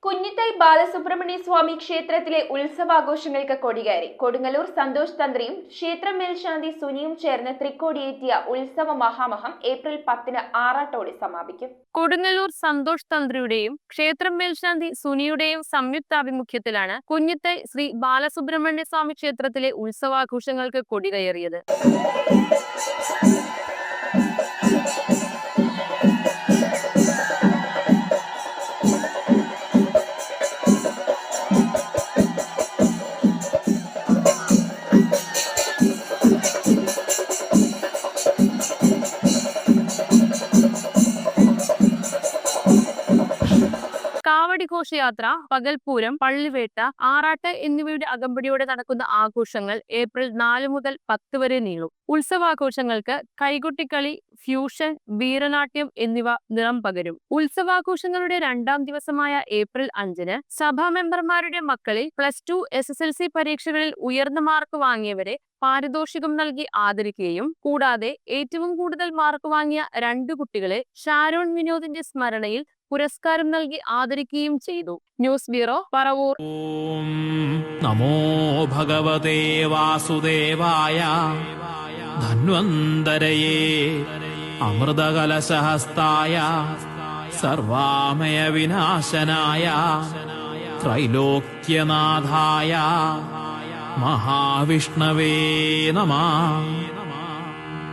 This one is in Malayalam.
കുഞ്ഞിത്തൈ ബാലസുബ്രഹ്മണ്യ സ്വാമി ക്ഷേത്രത്തിലെ ഉത്സവാഘോഷങ്ങൾക്ക് കൊടികയറി. കൊടുങ്ങല്ലൂർ സന്തോഷ് തന്ത്രിയും ക്ഷേത്രം മേൽശാന്തി സുനിയും ചേർന്ന് തൃക്കോടിയേറ്റിയ ഉത്സവ മഹാമഹം ഏപ്രിൽ 10 ആറാട്ടോടെ സമാപിക്കും. കൊടുങ്ങല്ലൂർ സന്തോഷ് തന്ത്രിയുടെയും ക്ഷേത്രം മേൽശാന്തി സുനിയുടെയും സംയുക്താഭിമുഖ്യത്തിലാണ് കുഞ്ഞിത്തൈ ശ്രീ ബാലസുബ്രഹ്മണ്യ സ്വാമി ക്ഷേത്രത്തിലെ ഉത്സവാഘോഷങ്ങൾക്ക് കൊടികയറിയത്. കാവടി ഘോഷയാത്ര, പകൽപൂരം, പള്ളിവേട്ട, ആറാട്ട് എന്നിവയുടെ അകമ്പടിയോടെ നടക്കുന്ന ആഘോഷങ്ങൾ ഏപ്രിൽ 4 മുതൽ 10 വരെ നീളും. ഉത്സവാഘോഷങ്ങൾക്ക് കൈകൊട്ടിക്കളി, ഫ്യൂഷൻ, വീരനാട്യം എന്നിവ നിറം പകരും. ഉത്സവാഘോഷങ്ങളുടെ 2ാം ദിവസമായ ഏപ്രിൽ 5 സഭാ മെമ്പർമാരുടെ മക്കളിൽ +2 SSLC പരീക്ഷകളിൽ ഉയർന്ന മാർക്ക് വാങ്ങിയവരെ പാരിതോഷികം നൽകി ആദരിക്കുകയും കൂടാതെ ഏറ്റവും കൂടുതൽ മാർക്ക് വാങ്ങിയ 2 കുട്ടികളെ ഷാരോൺ വിനോദിന്റെ സ്മരണയിൽ പുരസ്കാരം നൽകി ആദരിക്കുകയും ചെയ്തു. News bureau, Paravur. ഓം നമോ ഭഗവതേ വാസുദേവായ ധന്വന്തരയേ അമൃതകലശഹസ്തായ സർവാമയ വിനാശനായ ത്രൈലോക്യനാഥായ മഹാവിഷ്ണവേ നമഃ.